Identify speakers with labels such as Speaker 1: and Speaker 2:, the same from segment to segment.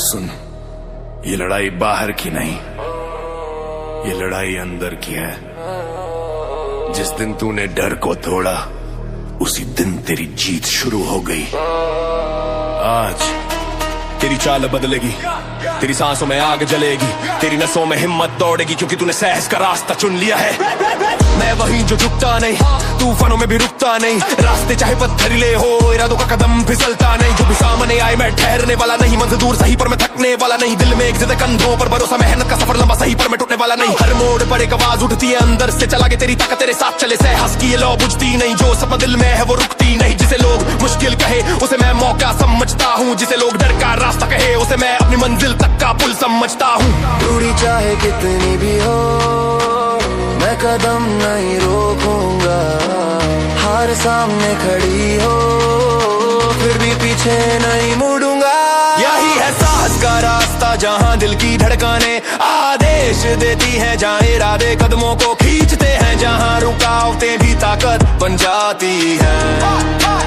Speaker 1: सुन, ये लड़ाई बाहर की नहीं, ये लड़ाई अंदर की है। जिस दिन तूने डर को तोड़ा, उसी दिन तेरी जीत शुरू हो गई। आज तेरी चाल बदलेगी, तेरी सांसों में आग जलेगी, तेरी नसों में हिम्मत दौड़ेगी, क्योंकि तूने सहज का रास्ता चुन लिया है। मैं वही जो झुकता नहीं, तूफानों में भी रुकता नहीं, रास्ते चाहे पत्थरीले हो, इरादों का कदम फिसलता नहीं। जो भी सामने आए मैं ठहरने वाला नहीं, मंजिल दूर सही पर मैं थकने वाला नहीं। दिल में एक जिद, कंधों पर भरोसा, मेहनत का सफर लंबा सही पर मैं टूटने वाला नहीं। हर मोड़ पर एक आवाज उठती है अंदर से, चला के तेरी ताकत तेरे साथ चले। सहस की ये लौ बुझती नहीं, जो सपना दिल में है वो रुकती नहीं। जिसे लोग मुश्किल कहे उसे मैं मौका समझता हूँ, जिसे लोग डर का रास्ता कहे उसे मैं अपनी मंजिल तक का पुल समझता हूँ।
Speaker 2: दूरी चाहे कितनी भी हो, मैं कदम नहीं रोकूंगा। हार सामने खड़ी हो, फिर भी पीछे नहीं मुड़ूंगा।
Speaker 1: यही है साहस का रास्ता, जहाँ दिल की धड़कने आदेश देती है, जहाँ इरादे कदमों को खींचते हैं, जहाँ रुकावटें भी ताकत बन जाती हैं।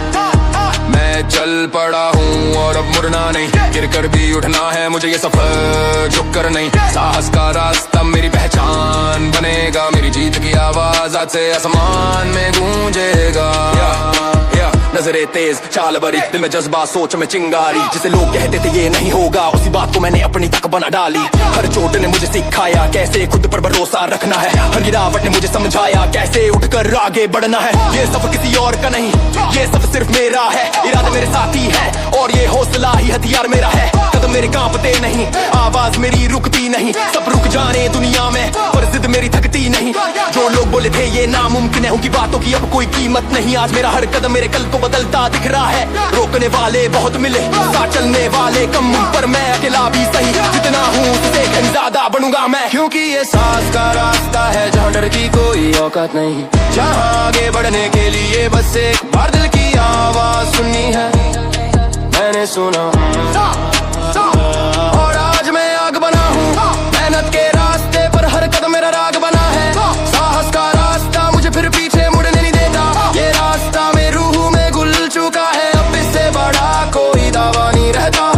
Speaker 1: मैं चल पड़ा हूँ और अब मुड़ना नहीं, गिर कर भी उठना है मुझे ये सफर झुक कर नहीं। साहस का रास्ता मेरी पहचान बनेगा, मेरी जीत की आवाज आज से आसमान में गूंजेगा। नजरें तेज, चाल भरी, दिल में जज्बा, सोच में चिंगारी। जिसे लोग कहते थे ये नहीं होगा, उसी बात को मैंने अपनी तक बना डाली। हर चोट ने मुझे सिखाया कैसे खुद पर भरोसा रखना है, हर गिरावट ने मुझे समझाया कैसे उठकर आगे बढ़ना है। ये सब किसी और का नहीं, ये सब सिर्फ मेरा है। इरादे मेरे साथी है और ये हौसला ही हथियार मेरा है। कदम मेरे कांपते नहीं, आवाज मेरी रुकती नहीं। सब रुक जाने दुनिया में, पर जिद मेरी थकती नहीं। जो लोग बोले थे ये नामुमकिन है, उनकी बातों की अब कोई कीमत नहीं। आज मेरा हर कदम मेरे कल को बदलता दिख रहा है। रोकने वाले बहुत मिले, साथ चलने वाले कम, पर मैं अकेला भी सही। जितना हूँ उससे कहीं ज्यादा बनूंगा मैं, क्योंकि ये साहस का रास्ता है, जहाँ डर की कोई औकात नहीं। जहाँ आगे बढ़ने के लिए बस एक बार दिल की आवाज सुननी है। मैंने सुना और आज मैं आग बना हूँ, मेहनत के रास्ते पर हर कदम मेरा राग बना है। साहस का रास्ता मुझे फिर पीछे मुड़ने नहीं देता। ये रास्ता मेरी रूह में घुल चुका है, अब इससे बड़ा कोई दावा नहीं रहता।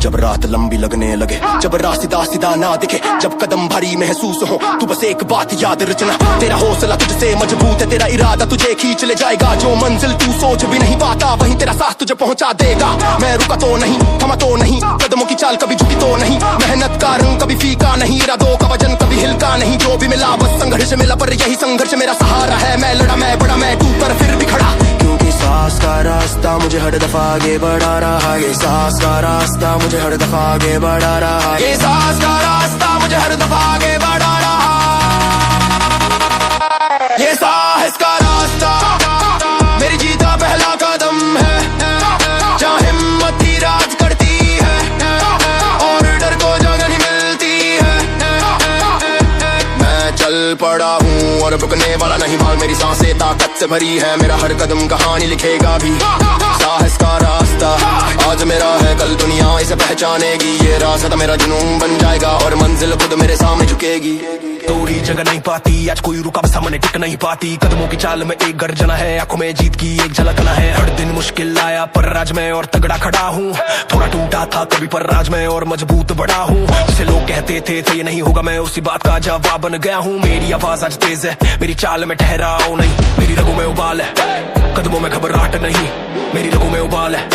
Speaker 1: जब रात लंबी लगने लगे, जब रास्ता सीधा ना दिखे, जब कदम भारी महसूस हो, तू बस एक बात याद रचना। तेरा हौसला तुझसे मजबूत है, तेरा इरादा तुझे खींच ले जाएगा। जो मंजिल तू सोच भी नहीं पाता, वहीं तेरा साथ तुझे पहुंचा देगा। मैं रुका तो नहीं, थमा तो नहीं, कदमों की चाल कभी झुकी तो नहीं। मेहनत का रंग कभी फीका नहीं, इरादों का वजन कभी हिलका नहीं। जो भी मिला बस संघर्ष मिला, पर यही संघर्ष मेरा सहारा है। मैं लड़ा, मैं बड़ा, मैं टूटा फिर भी खड़ा, क्योंकि साहस का रास्ता मुझे हर दफा आगे बढ़ा रहा। ये साहस का रास्ता मुझे हर दफा आगे बढ़ा रहा। ये साहस का रास्ता मुझे हर दफा आगे बढ़ा रहा। ये साहस का रास्ता मेरी जीत का पहला कदम है, जहाँ हिम्मत ही राज करती है और डर को जगह नहीं मिलती है। मैं चल पड़ा हूँ और रुकने वाला नहीं, भाग मेरी सांसें ताकत से भरी है। मेरा हर कदम कहानी लिखेगा भी। साहस का रास्ता आज मेरा है, कल दुनिया इसे पहचानेगी। ये रास्ता मेरा जुनून बन जाएगा और मंजिल खुद मेरे सामने झुकेगी। थोड़ी जगह नहीं पाती, आज कोई रुका सामने टिक नहीं पाती। कदमों की चाल में एक गर्जना है, आंखों में जीत की एक झलकना है। हर दिन मुश्किल आया पर आज मैं और तगड़ा खड़ा हूँ। थोड़ा टूटा था कभी पर आज मैं और मजबूत बड़ा हूँ। जिसे लोग कहते थे ये नहीं होगा, मैं उसी बात का जवाब बन गया हूँ। मेरी आवाज आज तेज है, मेरी चाल में ठहराव नहीं, मेरी रगों में उबाल है, कदमों में घबराहट नहीं। मेरी रगों में उबाल है,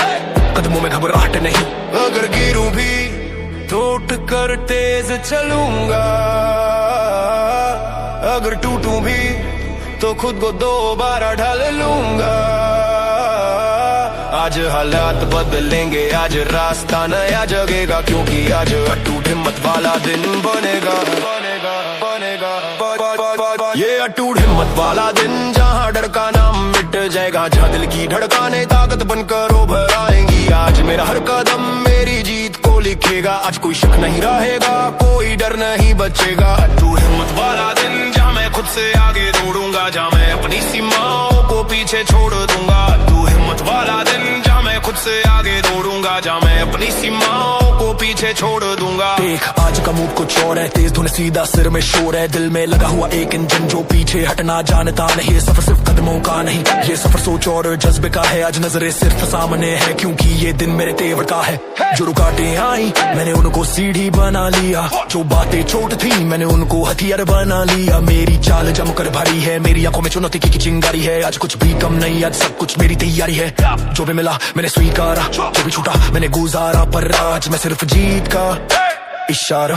Speaker 1: कदमों में घबराहट नहीं। अगर गिरूं भी तो उठ कर तेज चलूंगा, अगर टूटूं भी तो खुद को दोबारा ढाल लूंगा। आज हालात बदलेंगे, आज रास्ता नया जगेगा, क्योंकि आज अटूट हिम्मत वाला दिन बनेगा। ये अटूट हिम्मत वाला दिन, जहाँ डर का नाम मिट जाएगा, जहाँ दिल की धड़कने ताकत बनकर उभर आएंगी। आज मेरा हर कदम मेरी जीत को लिखेगा, आज कोई शक नहीं रहेगा, कोई डर नहीं बचेगा। अटूट हिम्मत वाला दिन, जहाँ मैं खुद से आगे दौड़ूंगा, जहाँ मैं अपनी सीमाओं को पीछे छोड़ दूंगा। अटूट हिम्मत वाला दिन, जहाँ मैं खुद से आगे दौड़ूंगा, जहाँ मैं अपनी सीमाओं को पीछे छोड़ दूंगा।
Speaker 3: देख आज का मूड कुछ और है, तेज धुन सीधा सिर में शोर है, दिल में लगा हुआ एक इंजन जो पीछे हटना जानता नहीं। ये सफर सिर्फ कदमों का नहीं, ये सफर सोच और जज्बे का है। आज नजरें सिर्फ सामने है क्योंकि ये दिन मेरे तेवर का है। जो रुकावटें आई मैंने उनको सीढ़ी बना लिया, जो बातें चोट थी मैंने उनको हथियार बना लिया। मेरी चाल जमकर भारी है, मेरी आंखों में चुनौती की चिंगारी है। आज कुछ भी कम नहीं, आज सब कुछ मेरी तैयारी है। जो भी मिला मैंने स्वीकारा, जो भी छूटा मैंने गुजारा, पर आज मैं सिर्फ जीत का इशारा।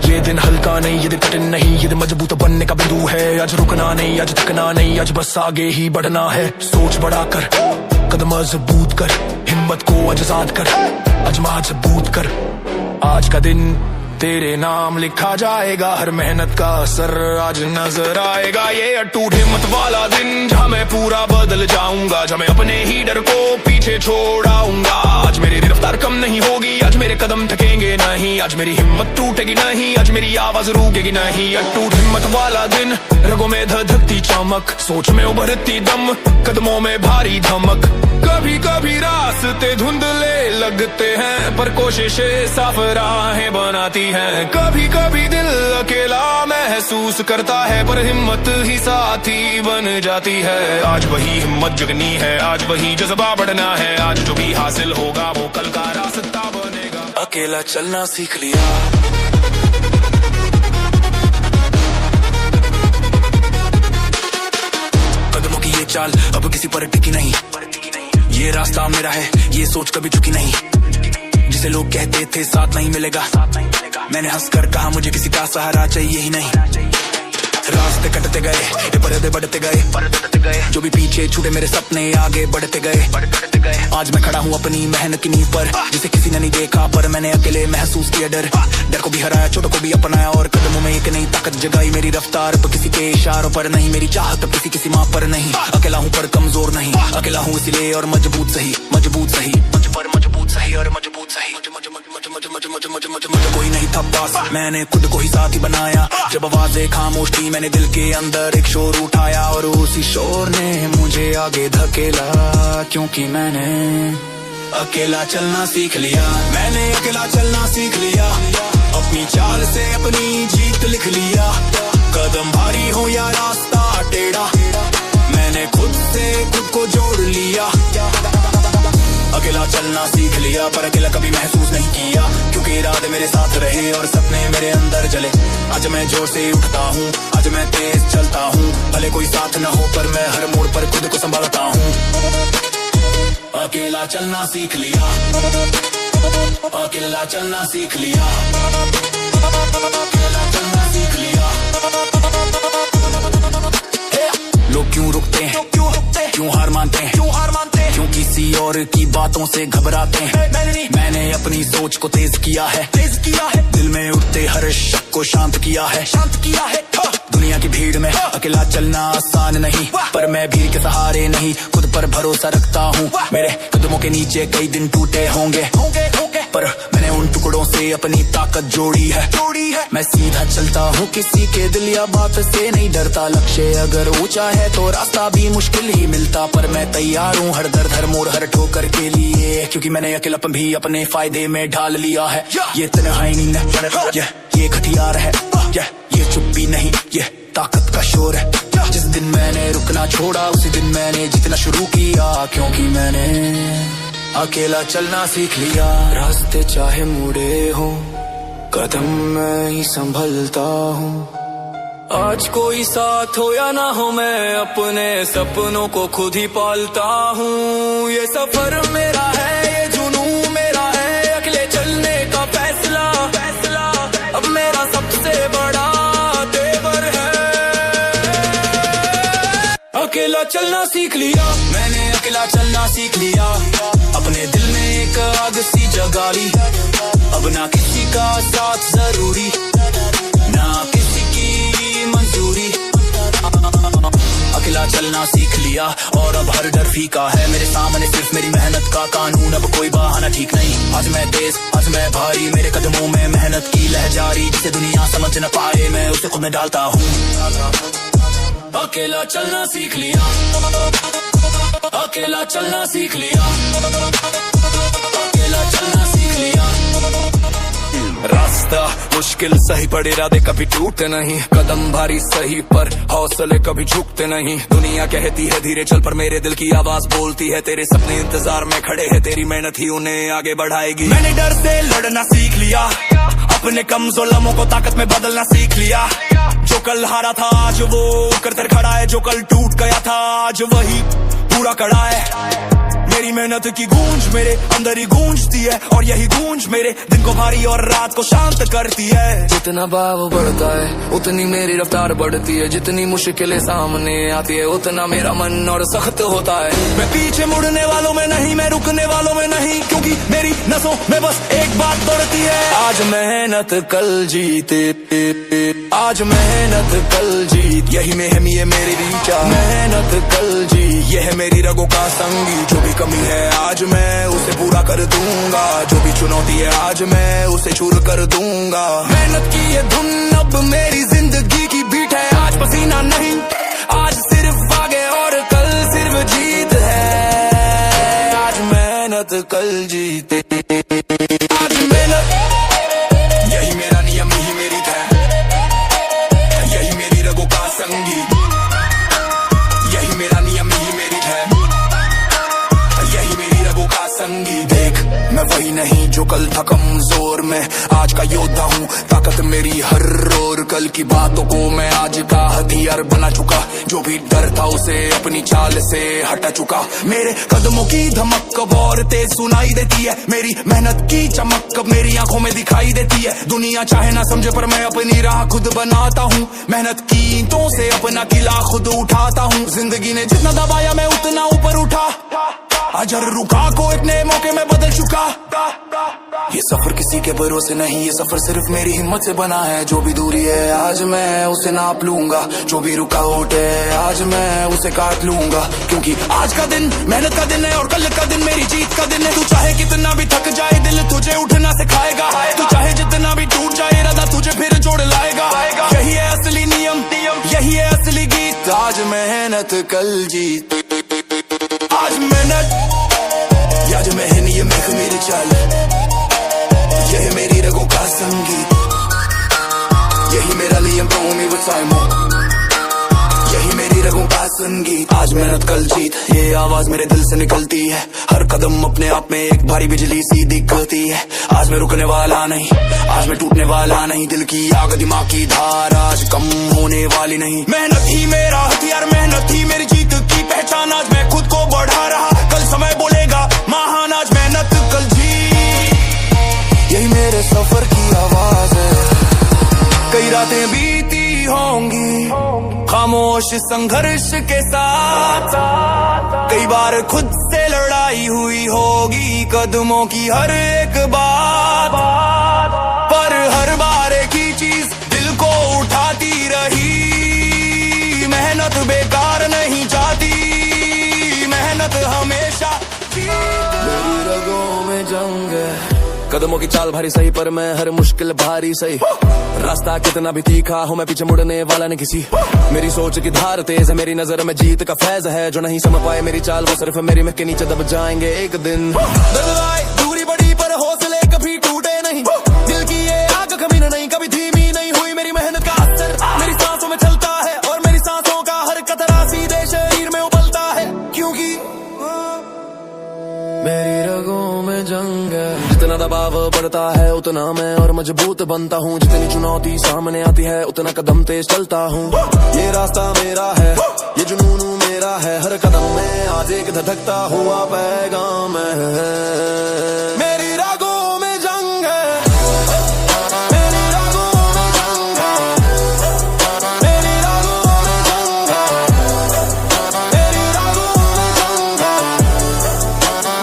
Speaker 3: ये दिन हल्का नहीं, ये दिन कठिन नहीं, ये दिन मजबूत बनने का बिंदु है। आज रुकना नहीं, आज थकना नहीं, आज बस आगे ही बढ़ना है। सोच बढ़ाकर कदम मजबूत कर, हिम्मत को आजाद कर, अजमा मजबूत कर। आज का दिन तेरे नाम लिखा जाएगा, हर मेहनत का असर आज नजर आएगा। ये अटूट हिम्मत वाला दिन जहाँ मैं पूरा बदल जाऊंगा, जहाँ मैं अपने ही डर को पीछे छोड़ाऊंगा। आज मेरी रफ्तार कम नहीं होगी, आज मेरे कदम थकेंगे नहीं, आज मेरी हिम्मत टूटेगी नहीं, आज मेरी आवाज रुकेगी नहीं। अटूट हिम्मत वाला दिन, रगों में धधकती चमक, सोच में उभरती दम, कदमों में भारी धमक। कभी कभी रास्ते धुंधले लगते हैं पर कोशिशें साफ राहें बनाती हैं। कभी कभी दिल अकेला महसूस करता है पर हिम्मत ही साथी बन जाती है। आज वही हिम्मत जगनी है, आज वही जज्बा बढ़ना है। आज जो भी हासिल होगा वो कल का रास्ता बनेगा। अकेला चलना सीख लिया, कदमों की ये चाल अब किसी पर टिकी नहीं। ये रास्ता मेरा है, ये सोच कभी चुकी नहीं। जिसे लोग कहते थे साथ नहीं मिलेगा, मैंने हंसकर कहा मुझे किसी का सहारा चाहिए ही नहीं। रास्ते कटते गए, पर्दे बढ़ते गए, जो भी पीछे छूटे मेरे सपने आगे बढ़ते गए। आज मैं खड़ा हूँ अपनी मेहनत की नींव पर, जिसे किसी ने नहीं देखा पर मैंने अकेले महसूस किया। डर को भी हराया, चोटों को भी अपनाया और कदमों में एक नई ताकत जगाई। मेरी रफ्तार पर किसी के इशारों पर नहीं, मेरी चाहत किसी की सीमा पर नहीं। अकेला हूँ पर कमजोर नहीं, अकेला हूँ इसलिए और मजबूत सही, मजबूत सही, मजबूत सही और मजबूत सही। कोई नहीं था पास, मैंने खुद को ही साथी बनाया। जब आवाजें खामोश थी मैंने दिल के अंदर एक शोर उठाया और उसी शोर ने मुझे आगे धकेला। क्योंकि मैंने अकेला चलना सीख लिया, मैंने अकेला चलना सीख लिया। अपनी चाल से अपनी जीत लिख लिया। कदम भारी हो या रास्ता टेढ़ा, मैंने खुद से खुद को जोड़ लिया। अकेला चलना सीख लिया पर अकेला कभी महसूस नहीं किया, क्योंकि इरादे मेरे साथ रहे और सपने मेरे अंदर जले। आज मैं जोर से उठता हूँ, आज मैं तेज चलता हूँ, भले कोई साथ न हो पर मैं हर मोड़ पर खुद को संभालता हूँ। अकेला चलना सीख लिया, अकेला चलना सीख लिया, अकेला चलना सीख लिया। लोग क्यों रुकते हैं, क्यों हार मानते हैं, क्यों किसी और की बातों से घबराते हैं। मैंने अपनी सोच को तेज किया है, दिल में उठते हर शक को शांत किया है। दुनिया की भीड़ में अकेला चलना आसान नहीं, पर मैं भीड़ के सहारे नहीं, खुद पर भरोसा रखता हूँ। मेरे कदमों के नीचे कई दिन टूटे होंगे, पर मैंने उन टुकड़ों से अपनी ताकत जोड़ी है। मैं सीधा चलता हूँ, किसी के दिल या बात से नहीं डरता। लक्ष्य अगर ऊंचा है तो रास्ता भी मुश्किल ही मिलता, पर मैं तैयार हूँ हर दर्द हर मोड़ हर ठोकर के लिए, क्योंकि मैंने अकेलापन भी अपने फायदे में ढाल लिया है। ये तन्हाई नहीं है, ये हथियार है, ये चुप्पी नहीं, ये ताकत का शोर है। जिस दिन मैंने रुकना छोड़ा उसी दिन मैंने जीतना शुरू किया, क्योंकि मैंने अकेला चलना सीख लिया। रास्ते चाहे मुड़े हो, कदम मैं ही संभलता हूँ। आज कोई साथ हो या ना हो, मैं अपने सपनों को खुद ही पालता हूँ। ये सफर मेरा है, ये जुनून मेरा है, अकेले चलने का फैसला अब मेरा सबसे बड़ा तेवर है। अकेला चलना सीख लिया, मैंने अकेला चलना सीख लिया। अपने दिल में एक आग सी जगा ली, अब ना किसी का साथ जरूरी, ना किसी की मंजूरी। अकेला चलना सीख लिया और अब हर डर फीका है। मेरे सामने सिर्फ मेरी मेहनत का कानून, अब कोई बहाना ठीक नहीं। आज मैं तेज, आज मैं भारी, मेरे कदमों में मेहनत की लहर जारी। जिसे दुनिया समझ न पाए मैं उसे खुद में डालता हूँ। अकेला चलना सीख लिया, अकेला चलना सीख लिया, अकेला चलना सीख लिया। मुश्किल सही पड़े इरादे कभी टूटते नहीं, कदम भारी सही पर हौसले कभी झुकते नहीं। दुनिया कहती है धीरे चल पर मेरे दिल की आवाज बोलती है तेरे सपने इंतजार में खड़े हैं, तेरी मेहनत ही उन्हें आगे बढ़ाएगी। मैंने डर से लड़ना सीख लिया, अपने कमजोर लम्हों को ताकत में बदलना सीख लिया। जो कल हारा था आज वो करतर खड़ा है, जो कल टूट गया था आज वही पूरा खड़ा है। मेरी मेहनत की गूंज मेरे अंदर ही गूंजती है, और यही गूंज मेरे दिन को भारी और रात को शांत करती है।
Speaker 2: जितना भाव बढ़ता है उतनी मेरी रफ्तार बढ़ती है, जितनी मुश्किलें सामने आती है उतना मेरा मन और सख्त होता है।
Speaker 3: मैं पीछे मुड़ने वालों में नहीं, मैं रुकने वालों में नहीं, क्योंकि मेरी नसों में बस एक बात दौड़ती है।
Speaker 2: आज मेहनत कल जीते, आज मेहनत कल जीत,
Speaker 3: यही में है ये मेरी रीचा।
Speaker 2: मेहनत कल जीत,
Speaker 3: ये है मेरी रगों का संगी। जो भी कमी है आज मैं उसे पूरा कर दूंगा, जो भी चुनौती है आज मैं उसे चूर कर दूंगा।
Speaker 2: मेहनत की ये धुन अब मेरी जिंदगी की बीट है। आज पसीना नहीं, आज सिर्फ आगे और कल सिर्फ जीत है। आज मेहनत कल जीते, आज मेहनत,
Speaker 3: यही मेरा नियम यही मेरी है, यही मेरी रगों का संगी। यही मेरा नियम यही मेरी है, यही मेरी रगों का संगी। देख मैं वही नहीं जो कल था कमजोर, मैं आज का योद्धा हूँ, ताकत मेरी हर रोर। कल की बातों को मैं आज का हथियार बना चुका, जो भी डर था उसे अपनी चाल से हटा चुका। मेरे कदमों की धमक कब और तेज सुनाई देती है, मेरी मेहनत की चमक कब मेरी आंखों में दिखाई देती है। दुनिया चाहे ना समझे पर मैं अपनी राह खुद बनाता हूँ, मेहनत की ईंटों से अपना किला खुद उठाता हूँ। जिंदगी ने जितना दबाया मैं उतना ऊपर उठा, अजर रुका को एक नए मौके में बदल चुका।
Speaker 2: ये सफर किसी के भरोसे नहीं, ये सफर सिर्फ मेरी हिम्मत से बना है। जो भी दूरी है आज मैं उसे नाप लूंगा, जो भी रुकावट है आज मैं उसे काट लूंगा। क्योंकि आज का दिन मेहनत का दिन है और कल का दिन मेरी जीत का दिन है। तू चाहे कितना भी थक जाए दिल तुझे उठना सिखाएगा, तू चाहे जितना भी टूट जाए इरादा तुझे फिर जोड़ लाएगा।
Speaker 3: यही है असली नियम, यही है असली गीत।
Speaker 2: आज मेहनत कल जीत,
Speaker 3: आज मेहनत, आज मेहनत ये मेरी चाल, यही मेरी रगों का संगीत। यही मेरा नियम यही मेरी रगों का संगीत। आज मेहनत कल जीत, ये आवाज मेरे दिल से निकलती है। हर कदम अपने आप में एक भारी बिजली सी दिखती है। आज मैं रुकने वाला नहीं, आज मैं टूटने वाला नहीं, दिल की आग दिमाग की धार आज कम होने वाली नहीं। मेहनत ही मेरा हथियार, मेहनत ही मेरी जीत की पहचान। आज मैं खुद को बढ़ा रहा, कल समय बोलेगा महान। आज मेहनत कल जीत,
Speaker 2: यही मेरे सफर की आवाज है।
Speaker 3: कई रातें बीती होंगी खामोश संघर्ष के साथ, कई बार खुद से लड़ाई हुई होगी कदमों की हर एक बात। पर हर बार एक ही चीज दिल को उठाती रही, मेहनत बेकार नहीं जाती, मेहनत हमेशा
Speaker 2: मेरी रगों में जंग है।
Speaker 3: कदमों की चाल भारी सही पर मैं हर मुश्किल भारी सही। रास्ता कितना भी तीखा हो मैं पीछे मुड़ने वाला नहीं किसी। मेरी सोच की धार तेज है, मेरी नजर में जीत का फैज है। जो नहीं समझ पाए मेरी चाल वो सिर्फ मेरी में के नीचे दब जाएंगे एक दिन। दूरी बड़ी पर हौसले कभी टूटे नहीं, दिल की ये आग कभी नहीं कभी धीमी नहीं हुई। मेरी मेहनत का असर मेरी सांसों में चलता है, और मेरी सांसों का हर कतरा सीधे शरीर में उबलता है। क्योंकि
Speaker 2: मेरी रगों में जंग है।
Speaker 3: जितना दबाव बढ़ता है उतना मैं और मजबूत बनता हूँ, जितनी चुनौती सामने आती है उतना कदम तेज चलता हूँ। ये रास्ता मेरा है, ये जुनून मेरा है, हर कदम में आज एक धधकता हुआ पैगाम है। मेरी रागों में जंग है, मेरी रागों में जंग है, मेरी रागों में जंग है, मेरी रागों में जंग है,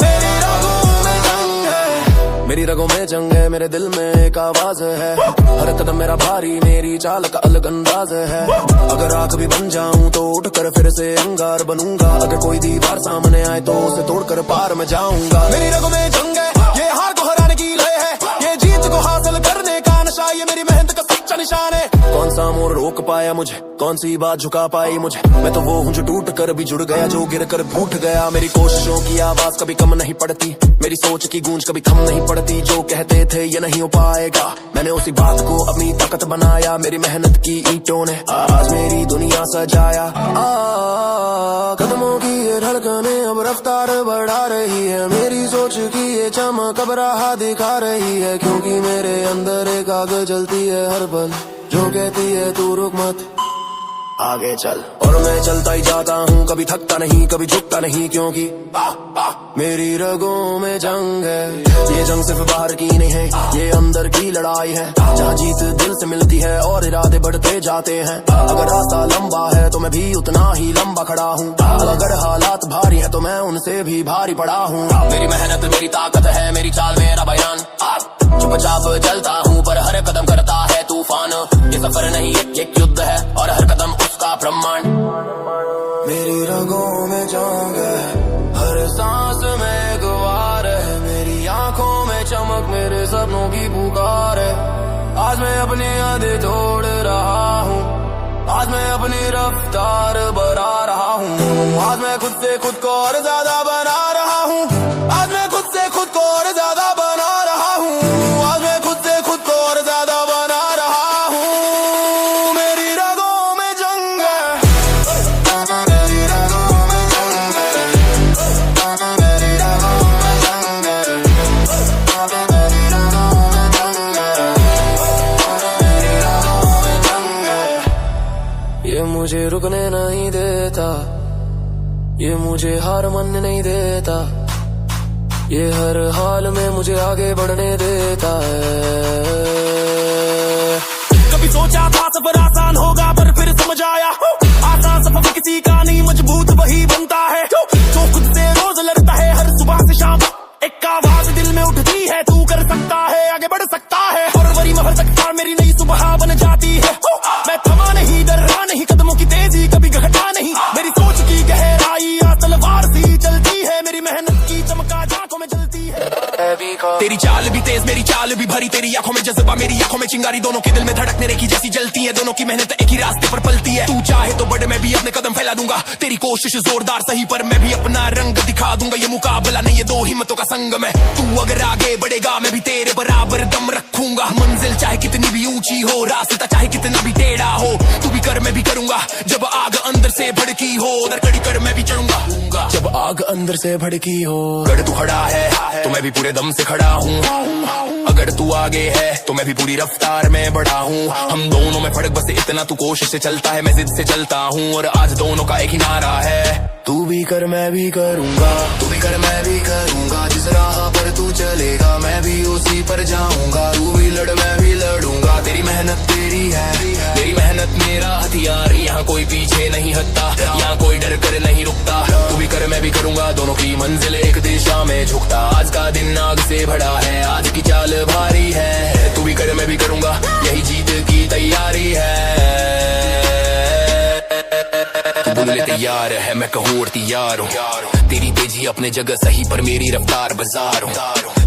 Speaker 3: मेरी रागों में जंग है। मेरी रगों में जंग है, मेरे दिल में एक आवाज है। हर कदम मेरा भारी, मेरी चाल का अलग अंदाज है। अगर आग भी बन जाऊं तो उठकर फिर से अंगार बनूंगा। अगर कोई दीवार सामने आए तो उसे तोड़कर पार में जाऊंगा। मेरी रगों में जंग है, ये हार को हराने की लय है, ये जीत को हासिल करने का नशा, ये मेरी मेहनत का सच्चा निशान है। कौन सा सा मोड़ रोक पाया मुझे, कौन सी बात झुका पाई मुझे। मैं तो वो हूँ जो टूट कर भी जुड़ गया, जो गिर कर फूट गया। मेरी कोशिशों की आवाज कभी कम नहीं पड़ती, मेरी सोच की गूंज कभी थम नहीं पड़ती। जो कहते थे ये नहीं हो पाएगा, मैंने उसी बात को अपनी ताकत बनाया। मेरी मेहनत की ईंटों ने आज मेरी दुनिया सजाया। कदमों की ये धड़कने अब रफ्तार बढ़ा रही है, मेरी सोच की ये चमक अब राह दिखा रही है। क्योंकि मेरे अंदर एक आग जलती है हर पल, जो कहती है तू रुक मत आगे चल। और मैं चलता ही जाता हूँ, कभी थकता नहीं कभी झुकता नहीं, क्योंकि मेरी रगों में जंग है। ये जंग सिर्फ बाहर की नहीं है, ये अंदर की लड़ाई है। जहाँ जीत दिल से मिलती है और इरादे बढ़ते जाते हैं। अगर रास्ता लंबा है तो मैं भी उतना ही लंबा खड़ा हूँ। अगर हालात भारी है तो मैं उनसे भी भारी पड़ा हूँ। मेरी मेहनत मेरी ताकत है, मेरी चाल मेरा बयान। चुपचाप चलता हूँ पर हर कदम करता है तूफान। ये सफर नहीं एक युद्ध है और हर कदम उसका ब्रह्मांड। मेरी रगों में जंग है, हर सांस में गुवार है। मेरी आंखों में चमक, मेरे सपनों की पुकार है। आज मैं अपनी यादें तोड़ रहा हूँ, आज मैं अपनी रफ्तार बढ़ा रहा हूँ। आज मैं खुद से खुद को और ज्यादा बना रहा हूँ, आज मैं खुद से खुद को और ज्यादा बना रहा हूँ। आज मैं खुद से खुद को और ज्यादा बना रहा हूँ। मेरी रगों में जंग है, मेरी रगों में जंग है, मेरी रगों में जंग है, मेरी रगों में जंग है, मेरी रगों में जंग है। ये मुझे रुकने नहीं देता, ये मुझे हार मानने नहीं देता। ये हर हाल में मुझे आगे बढ़ने देता है। कभी सोचा था सफर आसान होगा पर फिर समझ आया, आसान सफर किसी का नहीं, मजबूत वही बनता है जो खुद से रोज लड़ता है। हर सुबह से शाम एक आवाज दिल में उठती है, तू कर सकता है आगे बढ़ सकता है। और वरी में हर सकता मेरी नई सुबह बन जाती है। मैं थमा नहीं डरा नहीं, कदमों की तेजी कभी घटा नहीं। मेरी सोच की गहराई तलवार सी चलती है, मेरी मेहनत की चमका आंखों में जलती है। तेरी चाल भी तेज मेरी चाल भी भरी, तेरी आंखों में जज्बा मेरी आंखों में चिंगारी। दोनों के दिल में धड़कने रेखी जैसी जलती है, दोनों की मेहनत एक ही रास्ते पर पलती है। तू चाहे तो बड़े मैं भी अपने कदम फैला दूंगा, तेरी कोशिश जोरदार सही पर मैं भी अपना रंग दिखा दूंगा। ये मुकाबला नहीं, ये दो हिम्मतों का संगम है। तू अगर आगे बढ़ेगा मैं भी तेरे बराबर दम रखूंगा। मंजिल चाहे कितनी भी ऊंची हो, रास्ता चाहे कितना भी टेढ़ा हो, तू भी कर मैं भी करूंगा। जब आग अंदर से भड़की हो उधर कड़ी कर मैं भी चढ़ूंगा। जब आग अंदर से भड़की हो, अगर तू खड़ा है तो मैं भी पूरे दम से खड़ा हूँ। अगर तू आगे है तो मैं भी पूरी रफ्तार में बढ़ा हूँ। हम दोनों में फर्क बस इतना, तू कोशिश से चलता है मैं जिद से चलता हूँ। और आज दोनों का एक ही नारा है, तू भी कर मैं भी करूंगा, तू भी कर मैं भी करूंगा। जिस राह पर तू चलेगा मैं भी उसी पर जाऊंगा। तू भी लड़ मैं भी लड़ूंगा, तेरी मेहनत तेरी है, मेरी मेहनत मेरा हथियार। यहाँ कोई पीछे नहीं हटता, यहाँ कोई डर कर नहीं रुकता। तू भी कर मैं भी करूंगा, दोनों की मंजिल एक दिशा में झुकता। आज का दिन आग से भरा है, आज की चाल भारी है। तू भी कर मैं भी करूंगा, यही जीत की तैयारी है। तू बोले तैयार है मैं कहूँ और तैयार हूँ। तेरी तेजी अपने जगह सही पर मेरी रफ्तार बाजार हूँ।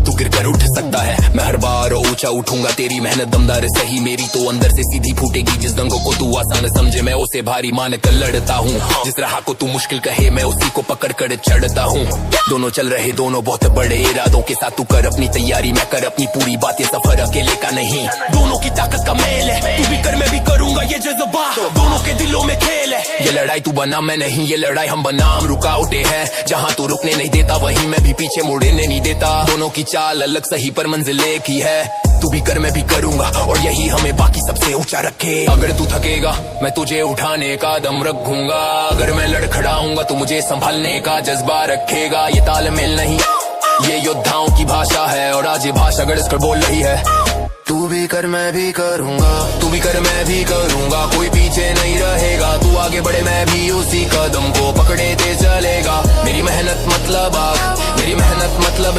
Speaker 3: तू गिर कर उठ सकता है मैं हर बार ऊंचा उठूंगा। तेरी मेहनत दमदार सही, मेरी तो अंदर से सीधी फूटेगी। जिस दंगों को तू आसान समझे मैं उसे भारी मान कर लड़ता हूँ। जिस राह को तू मुश्किल कहे मैं उसी को पकड़ कर चढ़ता हूँ। दोनों चल रहे दोनों बहुत बड़े इरादों के साथ, तू कर अपनी तैयारी मैं कर अपनी पूरी बातें। सफर अकेले का नहीं, दोनों की ताकत का मेल है। तू भी कर मैं भी करूंगा, ये जज्बा दोनों के दिलों में खेल है। ये लड़ाई तू बना मैं नहीं, ये लड़ाई हम बनाम रुकावटें हैं। जहाँ तू रुकने नहीं देता वहीं मैं भी पीछे मुड़ने नहीं देता। दोनों की चाल अलग सही पर मंजिल एक ही है। तू भी कर मैं भी करूंगा और यही हमें बाकी सबसे ऊंचा रखे। अगर तू थकेगा मैं तुझे उठाने का दम रखूंगा। अगर मैं लड़खड़ाऊंगा तो मुझे संभालने का जज्बा रखेगा। ये तालमेल नहीं, ये योद्धाओं की भाषा है और आज ये भाषा गढ़ कर बोल रही है। तू भी कर मैं भी करूंगा, तू भी कर मैं भी करूंगा। कोई पीछे नहीं रहेगा, तू आगे बढ़े मैं भी उसी कदम को पकड़े ते चलेगा। मेरी मेहनत मतलब आग, मेरी मेहनत मतलब